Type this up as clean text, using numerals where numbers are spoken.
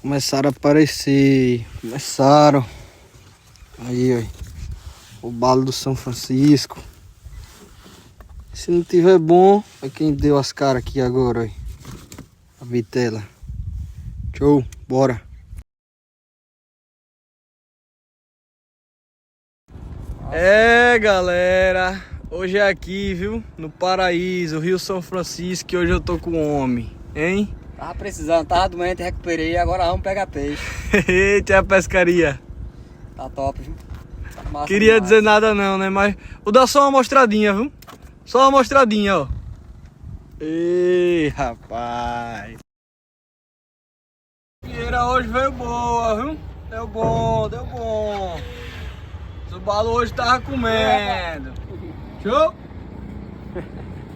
Começaram a aparecer. Começaram. Aí, ó. O balo do São Francisco. Se não tiver bom, é quem deu as caras aqui agora, ó. A vitela. Show, bora. É, galera. Hoje é aqui, viu? No Paraíso, Rio São Francisco. E hoje eu tô com um homem, hein? Tava precisando, tava doente, recuperei, agora vamos pegar peixe. Eita, a pescaria. Tá top, viu? Tá massa Queria demais. dizer nada não, né? Mas vou dar só uma mostradinha, viu? Só uma mostradinha, ó. Ei, rapaz. A pieira hoje veio boa, viu? Deu bom, deu bom. O balo hoje tava comendo. Show?